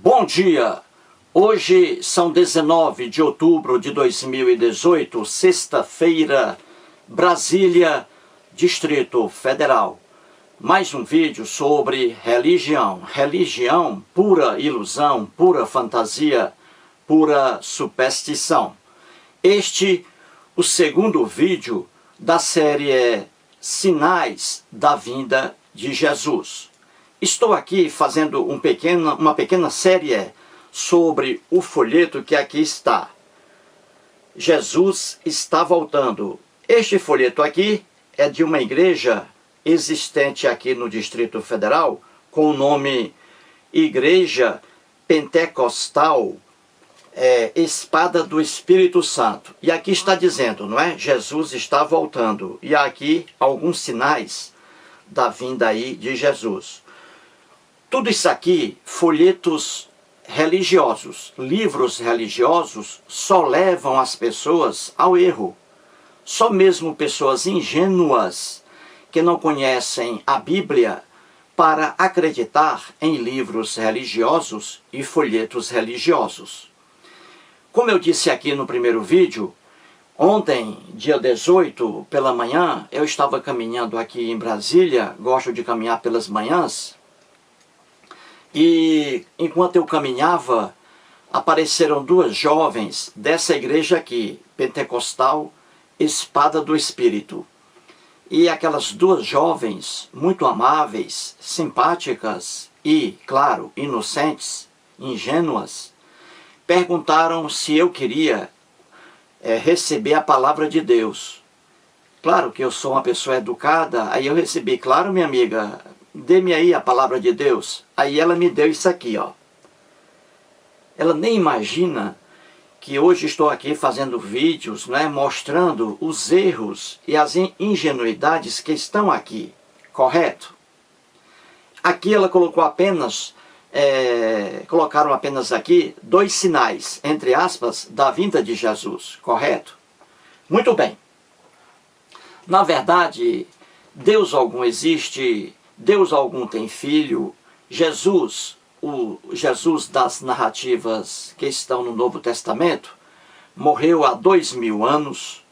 Bom dia! Hoje são 19 de outubro de 2018, sexta-feira, Brasília, Distrito Federal. Mais um vídeo sobre religião. Religião, pura ilusão, pura fantasia, pura superstição. O segundo vídeo da série Sinais da Vinda de Jesus. Estou aqui fazendo uma pequena série sobre o folheto que aqui está. Jesus está voltando. Este folheto aqui é de uma igreja existente aqui no Distrito Federal, com o nome Igreja Pentecostal Espada do Espírito Santo. E aqui está dizendo, não é? Jesus está voltando. E aqui alguns sinais da vinda aí de Jesus. Tudo isso aqui, folhetos religiosos, livros religiosos, só levam as pessoas ao erro. Só mesmo pessoas ingênuas que não conhecem a Bíblia para acreditar em livros religiosos e folhetos religiosos. Como eu disse aqui no primeiro vídeo, ontem, dia 18, pela manhã, eu estava caminhando aqui em Brasília, gosto de caminhar pelas manhãs, e enquanto eu caminhava, apareceram duas jovens dessa igreja aqui, Pentecostal Espada do Espírito. E aquelas duas jovens, muito amáveis, simpáticas e, claro, inocentes, ingênuas, perguntaram se eu queria receber a palavra de Deus. Claro que eu sou uma pessoa educada, aí eu recebi, claro, minha amiga, dê-me aí a palavra de Deus. Aí ela me deu isso aqui, ó. Ela nem imagina que hoje estou aqui fazendo vídeos, né, mostrando os erros e as ingenuidades que estão aqui, correto? Aqui ela colocou apenas, colocaram apenas aqui 2 sinais, entre aspas, da vinda de Jesus, correto? Muito bem. Na verdade, Deus algum existe, Deus algum tem filho, Jesus, o Jesus das narrativas que estão no Novo Testamento, morreu há 2000 anos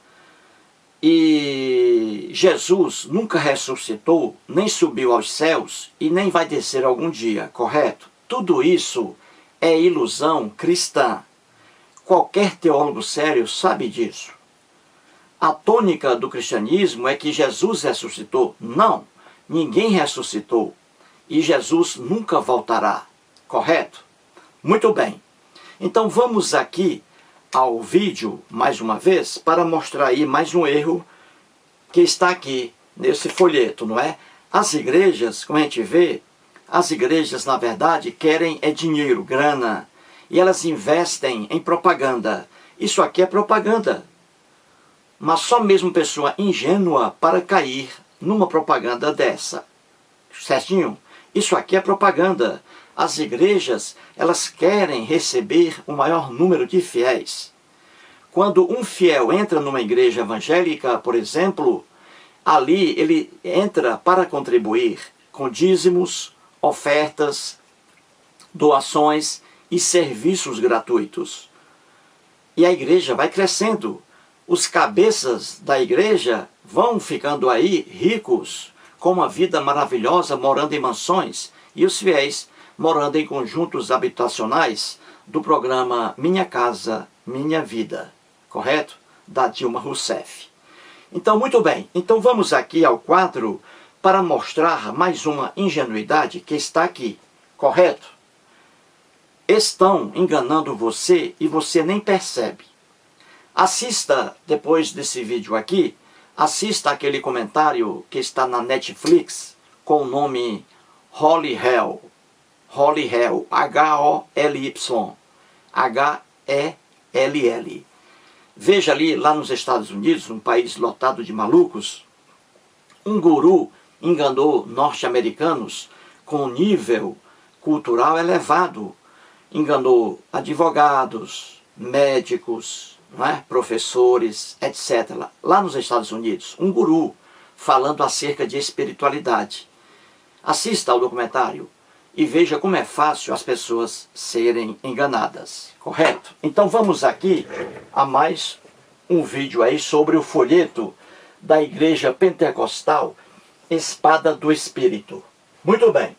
e Jesus nunca ressuscitou, nem subiu aos céus e nem vai descer algum dia, correto? Tudo isso é ilusão cristã. Qualquer teólogo sério sabe disso. A tônica do cristianismo é que Jesus ressuscitou. Não, ninguém ressuscitou. E Jesus nunca voltará, correto? Muito bem. Então vamos aqui ao vídeo, mais uma vez, para mostrar aí mais um erro que está aqui nesse folheto, não é? As igrejas, como a gente vê, as igrejas, na verdade, querem dinheiro, grana, e elas investem em propaganda. Isso aqui é propaganda. Mas só mesmo pessoa ingênua para cair numa propaganda dessa. Certinho? Isso aqui é propaganda. As igrejas, elas querem receber o maior número de fiéis. Quando um fiel entra numa igreja evangélica, por exemplo, ali ele entra para contribuir com dízimos, ofertas, doações e serviços gratuitos. E a igreja vai crescendo. Os cabeças da igreja vão ficando aí ricos, com uma vida maravilhosa, morando em mansões, e os fiéis morando em conjuntos habitacionais do programa Minha Casa, Minha Vida, correto? Da Dilma Rousseff. Então, muito bem. Então, vamos aqui ao quadro para mostrar mais uma ingenuidade que está aqui, correto? Estão enganando você e você nem percebe. Assista, depois desse vídeo aqui, assista aquele comentário que está na Netflix com o nome Holy Hell. Holy Hell, H-O-L-Y, H-E-L-L. Veja ali, lá nos Estados Unidos, um país lotado de malucos, um guru enganou norte-americanos com nível cultural elevado. Enganou advogados, médicos, não é? Professores, etc. Lá nos Estados Unidos, um guru falando acerca de espiritualidade. Assista ao documentário. e veja como é fácil as pessoas serem enganadas, correto? Então vamos aqui a mais um vídeo aí sobre o folheto da Igreja Pentecostal Espada do Espírito. Muito bem.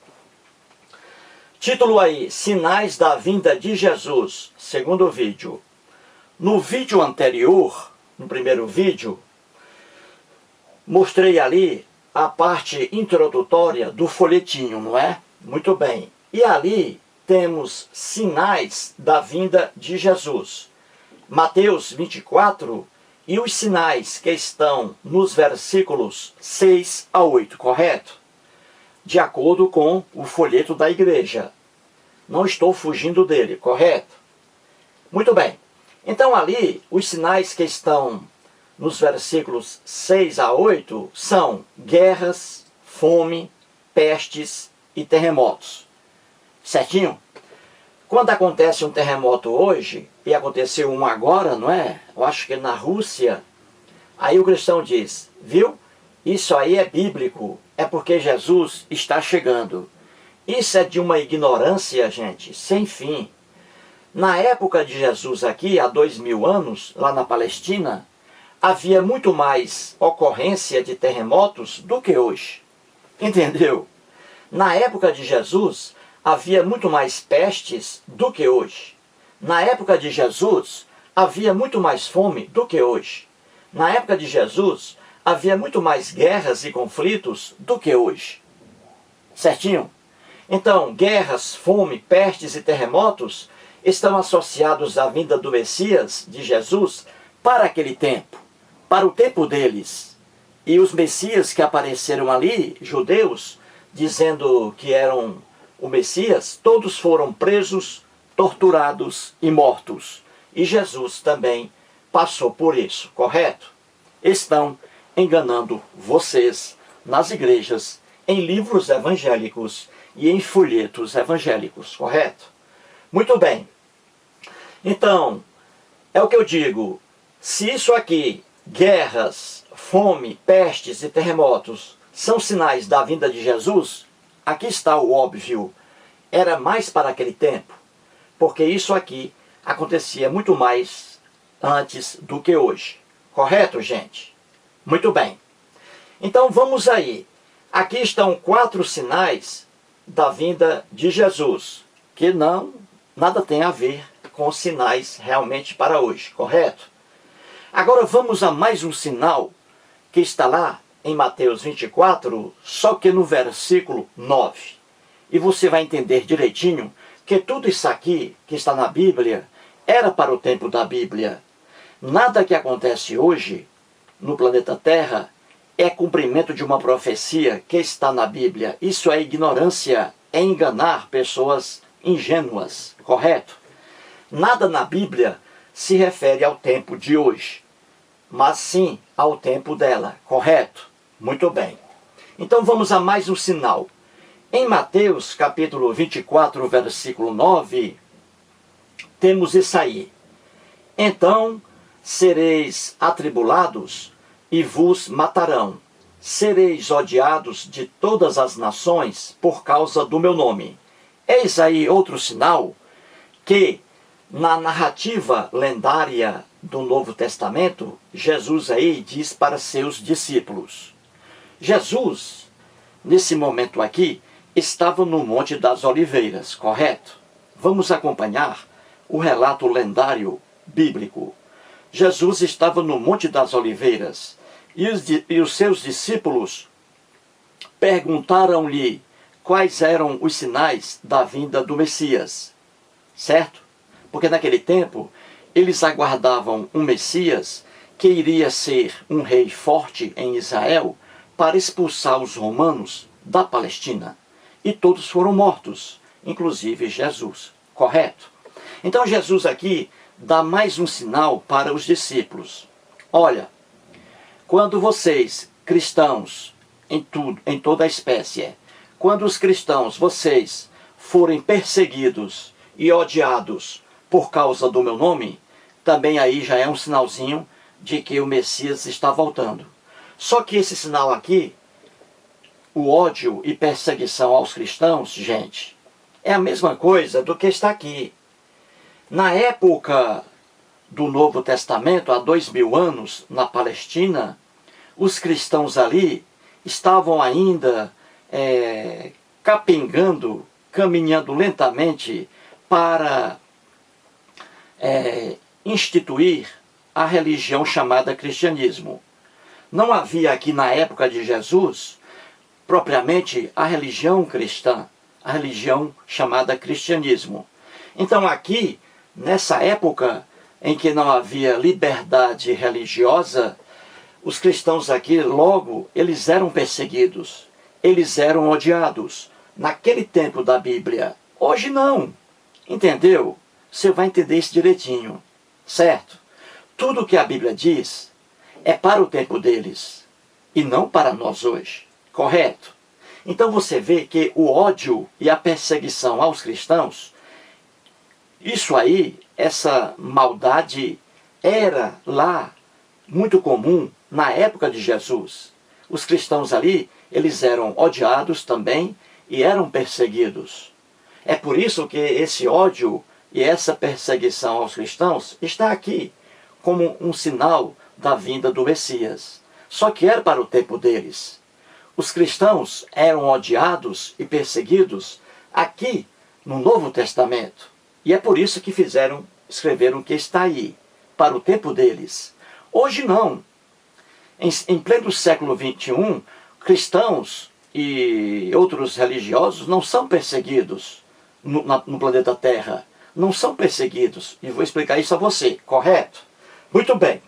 Título aí, Sinais da Vinda de Jesus, segundo vídeo. No vídeo anterior, no primeiro vídeo, mostrei ali a parte introdutória do folhetinho, não é? Muito bem. E ali temos sinais da vinda de Jesus. Mateus 24 e os sinais que estão nos versículos 6 a 8, correto? De acordo com o folheto da igreja. Não estou fugindo dele, correto? Muito bem. Então ali, os sinais que estão nos versículos 6 a 8 são guerras, fome, pestes e terremotos. Certinho? Quando acontece um terremoto hoje, e aconteceu um agora, não é? Eu acho que na Rússia, aí o cristão diz, viu? Isso aí é bíblico, é porque Jesus está chegando. Isso é de uma ignorância, gente, sem fim. Na época de Jesus aqui, há 2000 anos, lá na Palestina, havia muito mais ocorrência de terremotos do que hoje. Entendeu? Na época de Jesus, havia muito mais pestes do que hoje. Na época de Jesus, havia muito mais fome do que hoje. Na época de Jesus, havia muito mais guerras e conflitos do que hoje. Certinho? Então, guerras, fome, pestes e terremotos estão associados à vinda do Messias, de Jesus, para aquele tempo, para o tempo deles. E os Messias que apareceram ali, judeus, dizendo que eram o Messias, todos foram presos, torturados e mortos. E Jesus também passou por isso, correto? Estão enganando vocês nas igrejas, em livros evangélicos e em folhetos evangélicos, correto? Muito bem. Então, é o que eu digo, se isso aqui, guerras, fome, pestes e terremotos, são sinais da vinda de Jesus, aqui está o óbvio, era mais para aquele tempo, porque isso aqui acontecia muito mais antes do que hoje. Correto, gente? Muito bem. Então vamos aí. Aqui estão 4 sinais da vinda de Jesus, que nada tem a ver com sinais realmente para hoje, correto? Agora vamos a mais um sinal que está lá em Mateus 24, só que no versículo 9. E você vai entender direitinho que tudo isso aqui que está na Bíblia era para o tempo da Bíblia. Nada que acontece hoje no planeta Terra é cumprimento de uma profecia que está na Bíblia. Isso é ignorância, é enganar pessoas ingênuas, correto? Nada na Bíblia se refere ao tempo de hoje, mas sim ao tempo dela, correto? Muito bem. Então vamos a mais um sinal. Em Mateus capítulo 24, versículo 9, temos isso aí. Então sereis atribulados e vos matarão. Sereis odiados de todas as nações por causa do meu nome. Eis aí outro sinal que, na narrativa lendária do Novo Testamento, Jesus aí diz para seus discípulos. Jesus, nesse momento aqui, estava no Monte das Oliveiras, correto? Vamos acompanhar o relato lendário bíblico. Jesus estava no Monte das Oliveiras e os seus discípulos perguntaram-lhe quais eram os sinais da vinda do Messias, certo? Porque naquele tempo eles aguardavam um Messias que iria ser um rei forte em Israel para expulsar os romanos da Palestina. E todos foram mortos, inclusive Jesus, correto? Então Jesus aqui dá mais um sinal para os discípulos. Olha, quando vocês, cristãos, em toda a espécie, quando os cristãos, vocês, forem perseguidos e odiados por causa do meu nome, também aí já é um sinalzinho de que o Messias está voltando. Só que esse sinal aqui, o ódio e perseguição aos cristãos, gente, É a mesma coisa do que está aqui. Na época do Novo Testamento, há 2000 anos, na Palestina, os cristãos ali estavam ainda capengando, caminhando lentamente para instituir a religião chamada cristianismo. Não havia aqui na época de Jesus, propriamente, a religião cristã, a religião chamada cristianismo. Então aqui, nessa época em que não havia liberdade religiosa, os cristãos aqui, logo, eles eram perseguidos, eles eram odiados, naquele tempo da Bíblia. Hoje não, entendeu? Você vai entender isso direitinho, certo? Tudo que a Bíblia diz é para o tempo deles, e não para nós hoje, correto? Então você vê que o ódio e a perseguição aos cristãos, isso aí, essa maldade, era lá muito comum na época de Jesus. Os cristãos ali, eles eram odiados também e eram perseguidos. É por isso que esse ódio e essa perseguição aos cristãos está aqui, como um sinal da vinda do Messias. Só que era para o tempo deles. Os cristãos eram odiados e perseguidos aqui no Novo Testamento. E é por isso que escreveram o que está aí, para o tempo deles. Hoje não. Em pleno século XXI, cristãos e outros religiosos não são perseguidos no planeta Terra. Não são perseguidos. E vou explicar isso a você, correto? Muito bem.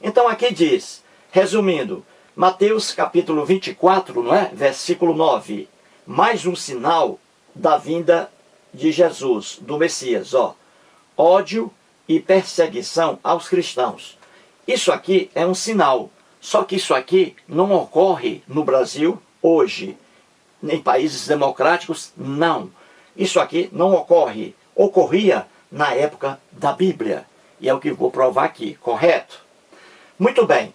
Então aqui diz, resumindo, Mateus capítulo 24, não é? Versículo 9. Mais um sinal da vinda de Jesus, do Messias, ó. Ódio e perseguição aos cristãos. Isso aqui é um sinal. Só que isso aqui não ocorre no Brasil hoje. Em países democráticos, não. Isso aqui não ocorre. Ocorria na época da Bíblia. E é o que vou provar aqui, correto? Muito bem.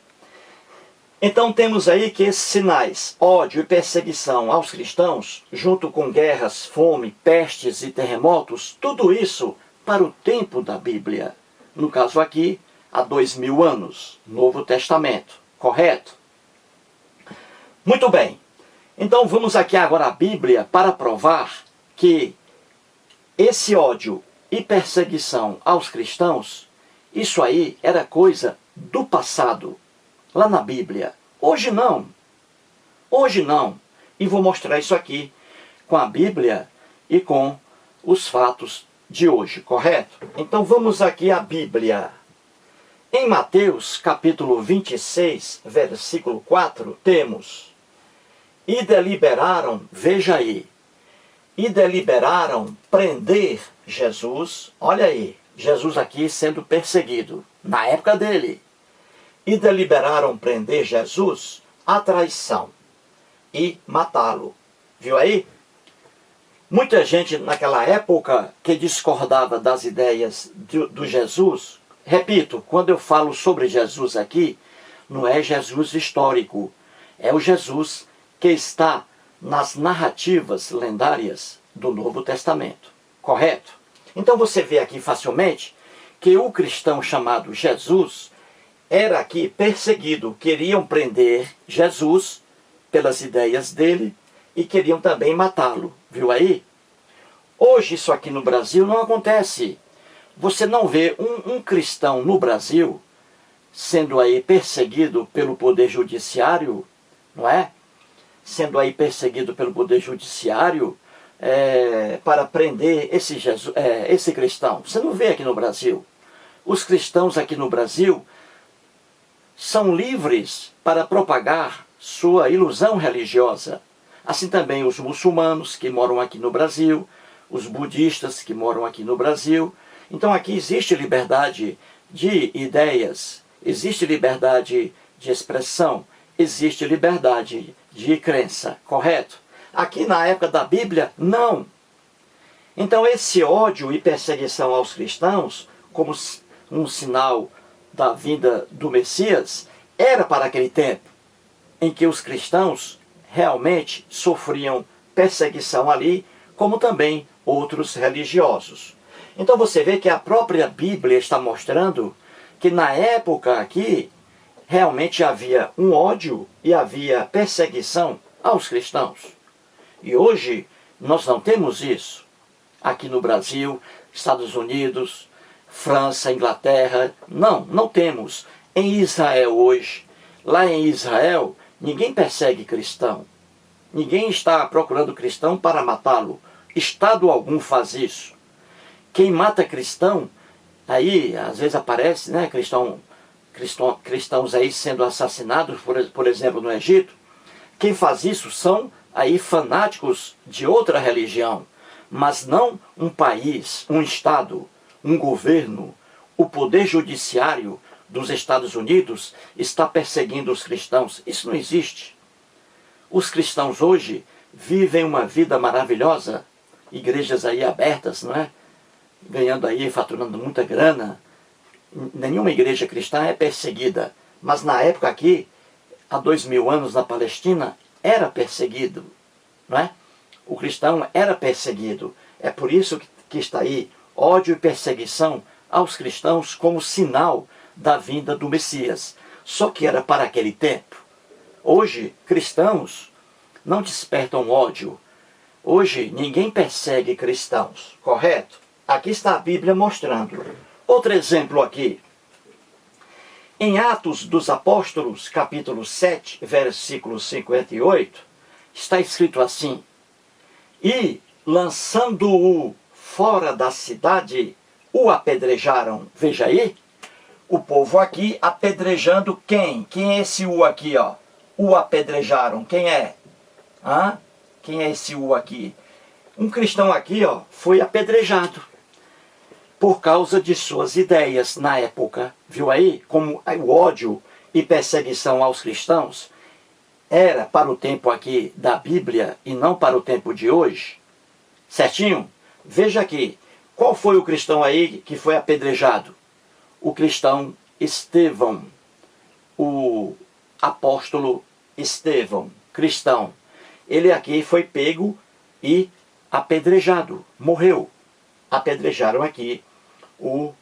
Então temos aí que esses sinais, ódio e perseguição aos cristãos, junto com guerras, fome, pestes e terremotos, tudo isso para o tempo da Bíblia. No caso aqui, há 2000 anos, Novo Testamento, correto? Muito bem. Então vamos aqui agora à Bíblia para provar que esse ódio e perseguição aos cristãos, isso aí era coisa do passado, lá na Bíblia. Hoje não. Hoje não. E vou mostrar isso aqui com a Bíblia e com os fatos de hoje, correto? Então vamos aqui à Bíblia. Em Mateus capítulo 26, versículo 4, temos: e deliberaram, veja aí, e deliberaram prender Jesus, olha aí, Jesus aqui sendo perseguido, na época dele. E deliberaram prender Jesus à traição e matá-lo. Viu aí? Muita gente naquela época que discordava das ideias do Jesus, repito, quando eu falo sobre Jesus aqui, não é Jesus histórico, é o Jesus que está nas narrativas lendárias do Novo Testamento, correto? Então você vê aqui facilmente que o cristão chamado Jesus era aqui perseguido, queriam prender Jesus pelas ideias dele e queriam também matá-lo, viu aí? Hoje isso aqui no Brasil não acontece. Você não vê um cristão no Brasil sendo aí perseguido pelo poder judiciário, não é? Sendo aí perseguido pelo poder judiciário para prender esse cristão. Você não vê aqui no Brasil. Os cristãos aqui no Brasil são livres para propagar sua ilusão religiosa. Assim também os muçulmanos que moram aqui no Brasil, os budistas que moram aqui no Brasil. Então aqui existe liberdade de ideias, existe liberdade de expressão, existe liberdade de crença, correto? Aqui na época da Bíblia, não. Então esse ódio e perseguição aos cristãos, como um sinal da vinda do Messias, era para aquele tempo em que os cristãos realmente sofriam perseguição ali, como também outros religiosos. Então você vê que a própria Bíblia está mostrando que na época aqui, realmente havia um ódio e havia perseguição aos cristãos. E hoje nós não temos isso. Aqui no Brasil, Estados Unidos, França, Inglaterra, não temos. Em Israel hoje, lá em Israel, ninguém persegue cristão. Ninguém está procurando cristão para matá-lo. Estado algum faz isso. Quem mata cristão, aí às vezes aparece, né, cristãos aí sendo assassinados, por exemplo, no Egito. Quem faz isso são aí fanáticos de outra religião, mas não um país, um estado, um governo. O poder judiciário dos Estados Unidos está perseguindo os cristãos. Isso não existe. Os cristãos hoje vivem uma vida maravilhosa, igrejas aí abertas, não é? Ganhando aí, faturando muita grana. Nenhuma igreja cristã é perseguida, mas na época aqui, há 2000 anos na Palestina, era perseguido, não é? O cristão era perseguido. É por isso que está aí ódio e perseguição aos cristãos como sinal da vinda do Messias. Só que era para aquele tempo. Hoje, cristãos não despertam ódio. Hoje, ninguém persegue cristãos, correto? Aqui está a Bíblia mostrando. Outro exemplo aqui. Em Atos dos Apóstolos, capítulo 7, versículo 58, está escrito assim: e, lançando-o fora da cidade, o apedrejaram. Veja aí, o povo aqui apedrejando quem? Quem é esse o aqui, ó? O apedrejaram. Quem é? Hã? Quem é esse o aqui? Um cristão aqui, ó, foi apedrejado por causa de suas ideias na época. Viu aí como o ódio e perseguição aos cristãos era para o tempo aqui da Bíblia e não para o tempo de hoje? Certinho? Veja aqui, qual foi o cristão aí que foi apedrejado? O cristão Estevão, o apóstolo Estevão, cristão. Ele aqui foi pego e apedrejado, morreu. Apedrejaram aqui o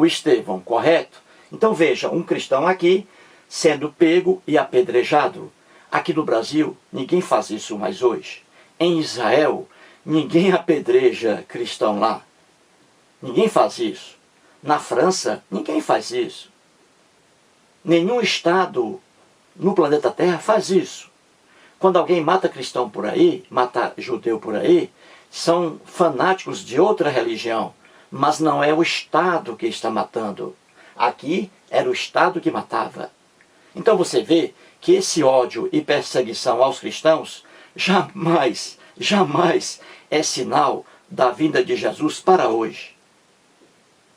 Estevão, correto? Então veja, um cristão aqui sendo pego e apedrejado. Aqui no Brasil, ninguém faz isso mais hoje. Em Israel, ninguém apedreja cristão lá. Ninguém faz isso. Na França, ninguém faz isso. Nenhum estado no planeta Terra faz isso. Quando alguém mata cristão por aí, mata judeu por aí, são fanáticos de outra religião, mas não é o Estado que está matando. Aqui era o Estado que matava. Então você vê que esse ódio e perseguição aos cristãos jamais é sinal da vinda de Jesus para hoje.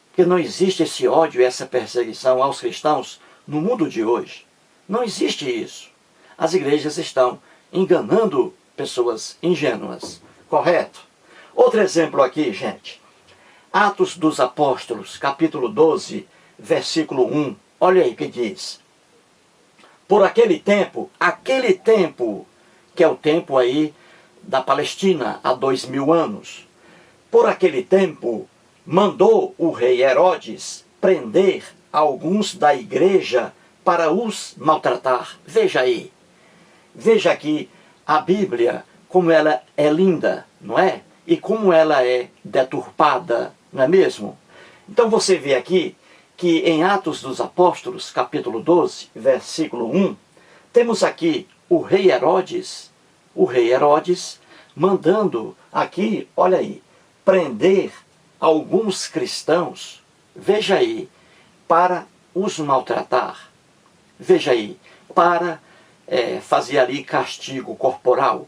Porque não existe esse ódio e essa perseguição aos cristãos no mundo de hoje. Não existe isso. As igrejas estão enganando pessoas ingênuas. Correto? Outro exemplo aqui, gente. Atos dos Apóstolos, capítulo 12, versículo 1. Olha aí o que diz. Por aquele tempo, que é o tempo aí da Palestina, há 2000 anos. Por aquele tempo, mandou o rei Herodes prender alguns da igreja para os maltratar. Veja aí. Veja aqui a Bíblia, como ela é linda, não é? E como ela é deturpada, não é mesmo? Então você vê aqui que em Atos dos Apóstolos, capítulo 12, versículo 1, temos aqui o rei Herodes mandando aqui, olha aí, prender alguns cristãos, veja aí, para os maltratar. Veja aí, para fazer ali castigo corporal.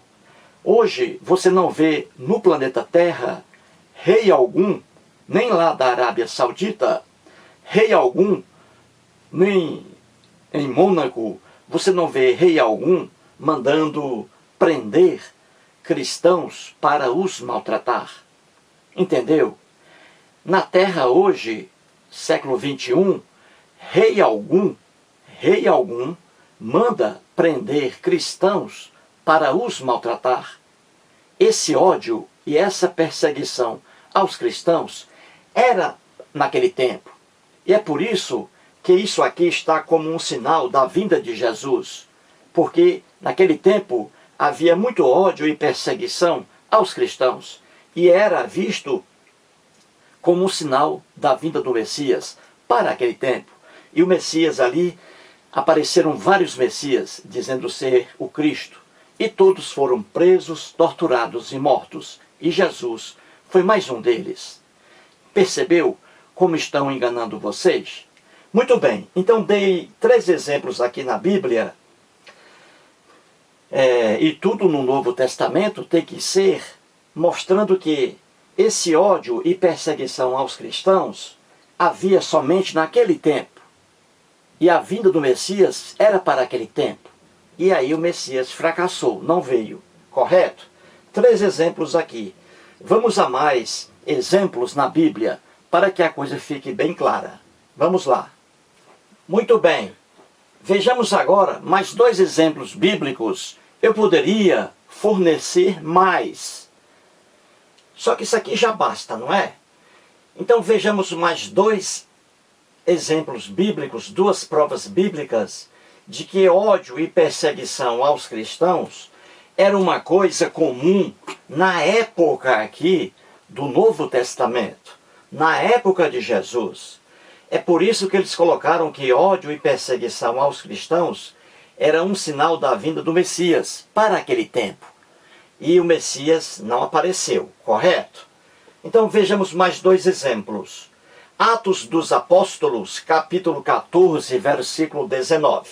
Hoje você não vê no planeta Terra rei algum, nem lá da Arábia Saudita, rei algum, nem em Mônaco, você não vê rei algum mandando prender cristãos para os maltratar. Entendeu? Na Terra hoje, século 21, rei algum manda prender cristãos para os maltratar. Esse ódio e essa perseguição aos cristãos era naquele tempo. E é por isso que isso aqui está como um sinal da vinda de Jesus. Porque naquele tempo havia muito ódio e perseguição aos cristãos. E era visto como um sinal da vinda do Messias para aquele tempo. E o Messias ali, apareceram vários Messias dizendo ser o Cristo. E todos foram presos, torturados e mortos. E Jesus foi mais um deles. Percebeu como estão enganando vocês? Muito bem, então dei 3 exemplos aqui na Bíblia. E tudo no Novo Testamento tem que ser mostrando que esse ódio e perseguição aos cristãos havia somente naquele tempo. E a vinda do Messias era para aquele tempo. E aí o Messias fracassou, não veio. Correto? 3 exemplos aqui. Vamos a mais exemplos na Bíblia para que a coisa fique bem clara. Vamos lá. Muito bem. Vejamos agora mais 2 exemplos bíblicos. Eu poderia fornecer mais. Só que isso aqui já basta, não é? Então vejamos mais 2 exemplos bíblicos, 2 provas bíblicas de que ódio e perseguição aos cristãos era uma coisa comum na época aqui do Novo Testamento, na época de Jesus. É por isso que eles colocaram que ódio e perseguição aos cristãos era um sinal da vinda do Messias para aquele tempo. E o Messias não apareceu, correto? Então vejamos mais 2 exemplos. Atos dos Apóstolos, capítulo 14, versículo 19.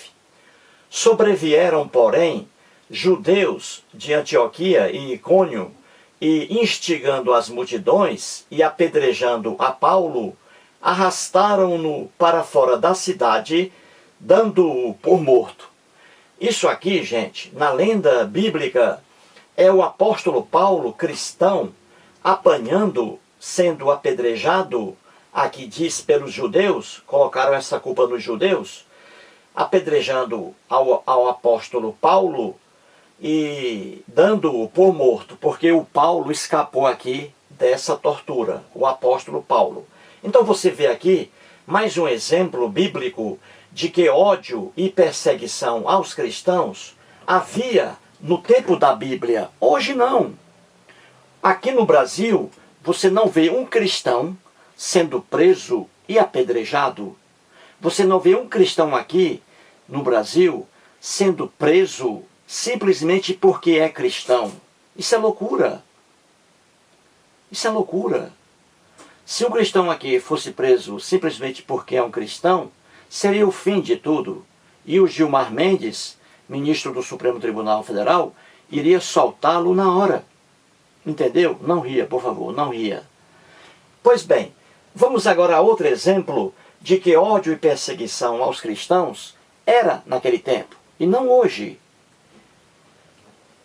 Sobrevieram, porém, judeus de Antioquia e Icônio, e instigando as multidões e apedrejando a Paulo, arrastaram-no para fora da cidade, dando-o por morto. Isso aqui, gente, na lenda bíblica, é o apóstolo Paulo, cristão, apanhando, sendo apedrejado, aqui diz pelos judeus, colocaram essa culpa nos judeus, apedrejando ao apóstolo Paulo e dando-o por morto, porque o Paulo escapou aqui dessa tortura, o apóstolo Paulo. Então você vê aqui mais um exemplo bíblico de que ódio e perseguição aos cristãos havia no tempo da Bíblia. Hoje não. Aqui no Brasil, você não vê um cristão sendo preso e apedrejado. Você não vê um cristão aqui no Brasil sendo preso simplesmente porque é cristão. Isso é loucura. Isso é loucura. Se um cristão aqui fosse preso simplesmente porque é um cristão, seria o fim de tudo. E o Gilmar Mendes, ministro do Supremo Tribunal Federal, iria soltá-lo na hora. Entendeu? Não ria, por favor, não ria. Pois bem, vamos agora a outro exemplo de que ódio e perseguição aos cristãos era naquele tempo, e não hoje.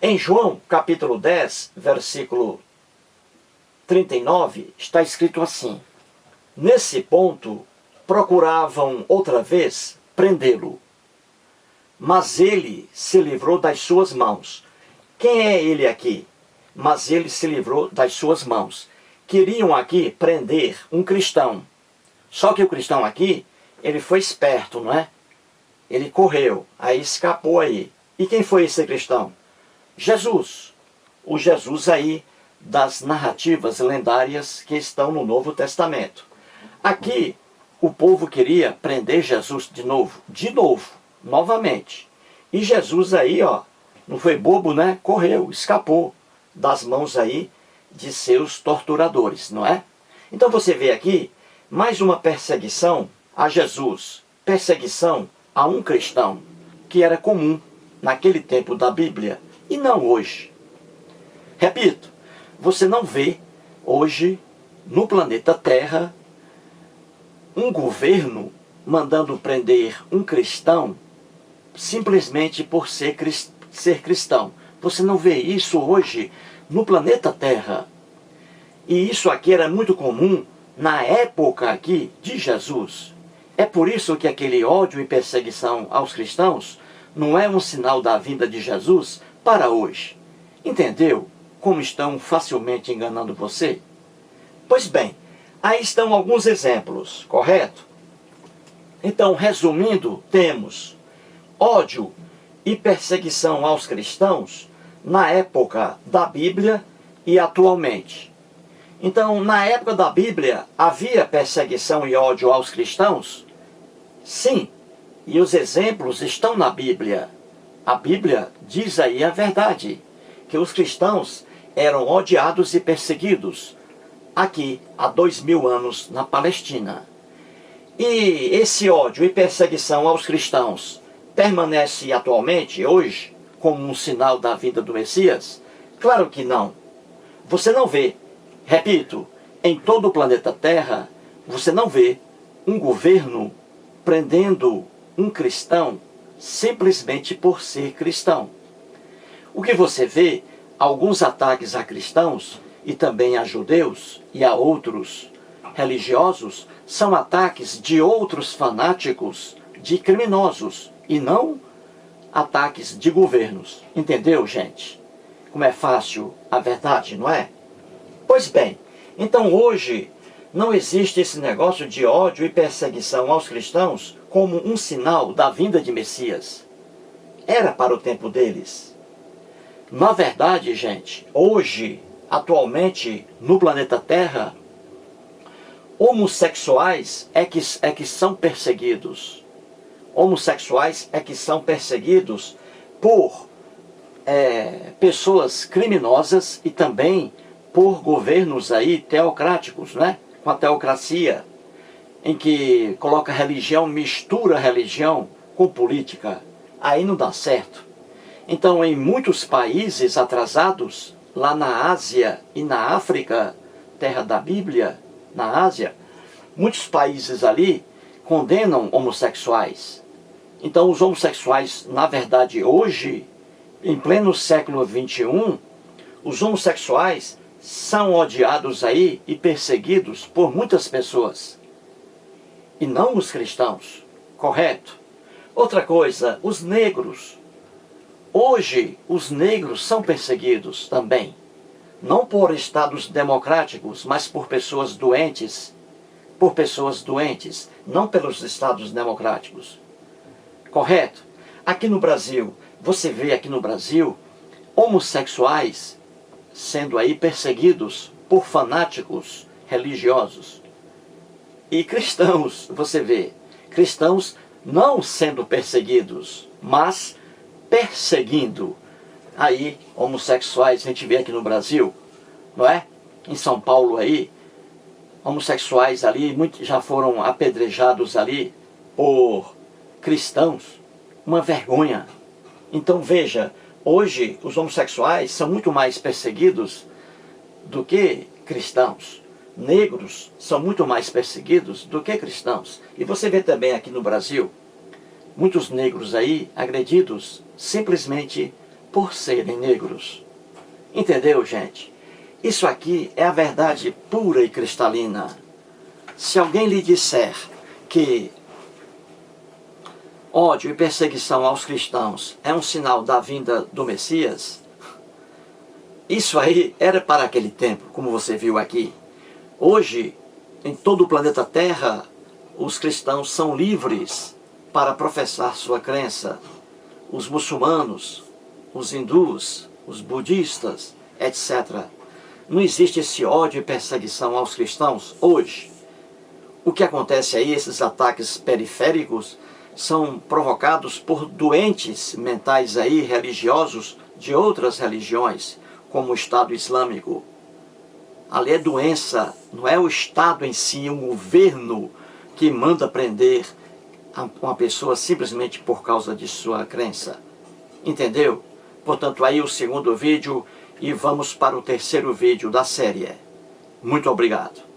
Em João, capítulo 10, versículo 39, está escrito assim: nesse ponto, procuravam outra vez prendê-lo, mas ele se livrou das suas mãos. Quem é ele aqui? Mas ele se livrou das suas mãos. Queriam aqui prender um cristão. Só que o cristão aqui, ele foi esperto, não é? Ele correu, aí escapou aí. E quem foi esse cristão? Jesus. O Jesus aí das narrativas lendárias que estão no Novo Testamento. Aqui, o povo queria prender Jesus de novo, novamente. E Jesus aí, ó, não foi bobo, né? Correu, escapou das mãos aí de seus torturadores, não é? Então você vê aqui mais uma perseguição a Jesus, perseguição a um cristão, que era comum naquele tempo da Bíblia e não hoje. Repito, você não vê hoje no planeta Terra um governo mandando prender um cristão simplesmente por ser cristão. Você não vê isso hoje no planeta Terra. E isso aqui era muito comum na época aqui de Jesus. É por isso que aquele ódio e perseguição aos cristãos não é um sinal da vinda de Jesus para hoje. Entendeu? como estão facilmente enganando você? Pois bem, aí estão alguns exemplos, correto? Então, resumindo, temos ódio e perseguição aos cristãos na época da Bíblia e atualmente. Então, na época da Bíblia, havia perseguição e ódio aos cristãos? Sim, e os exemplos estão na Bíblia. A Bíblia diz aí a verdade, que os cristãos eram odiados e perseguidos aqui há 2000 anos na Palestina. E esse ódio e perseguição aos cristãos permanece atualmente, hoje, como um sinal da vinda do Messias? Claro que não. Você não vê, repito, em todo o planeta Terra, você não vê um governo prendendo um cristão simplesmente por ser cristão. O que você vê, alguns ataques a cristãos e também a judeus e a outros religiosos, são ataques de outros fanáticos, de criminosos, e não ataques de governos. Entendeu, gente? Como é fácil a verdade, não é? Pois bem, então hoje não existe esse negócio de ódio e perseguição aos cristãos como um sinal da vinda de Messias. Era para o tempo deles. Na verdade, gente, hoje, atualmente, no planeta Terra, homossexuais é que são perseguidos. Homossexuais é que são perseguidos por pessoas criminosas e também por governos aí teocráticos, né? Com a teocracia, em que coloca religião, mistura religião com política. Aí não dá certo. Então, em muitos países atrasados, lá na Ásia e na África, terra da Bíblia, na Ásia, muitos países ali condenam homossexuais. Então, os homossexuais, na verdade, hoje, em pleno século XXI, os homossexuais são odiados aí e perseguidos por muitas pessoas. E não os cristãos, correto? Outra coisa, os negros. Hoje, os negros são perseguidos também. Não por estados democráticos, mas por pessoas doentes. Por pessoas doentes, não pelos estados democráticos. Correto? Aqui no Brasil, você vê aqui no Brasil, homossexuais sendo aí perseguidos por fanáticos religiosos. E cristãos, você vê, cristãos não sendo perseguidos, mas perseguindo. Aí, homossexuais, a gente vê aqui no Brasil, não é? Em São Paulo aí, homossexuais ali, muitos já foram apedrejados ali por cristãos. Uma vergonha. Então veja, hoje os homossexuais são muito mais perseguidos do que cristãos. Negros são muito mais perseguidos do que cristãos. E você vê também aqui no Brasil, muitos negros aí agredidos simplesmente por serem negros. Entendeu, gente? Isso aqui é a verdade pura e cristalina. Se alguém lhe disser que ódio e perseguição aos cristãos é um sinal da vinda do Messias, isso aí era para aquele tempo, como você viu aqui. Hoje, em todo o planeta Terra, os cristãos são livres para professar sua crença. Os muçulmanos, os hindus, os budistas, etc. Não existe esse ódio e perseguição aos cristãos hoje. O que acontece aí, esses ataques periféricos, são provocados por doentes mentais aí, religiosos de outras religiões, como o Estado Islâmico. Ali é doença, não é o Estado em si, um governo que manda prender uma pessoa simplesmente por causa de sua crença. Entendeu? Portanto, aí o segundo vídeo e vamos para o terceiro vídeo da série. Muito obrigado.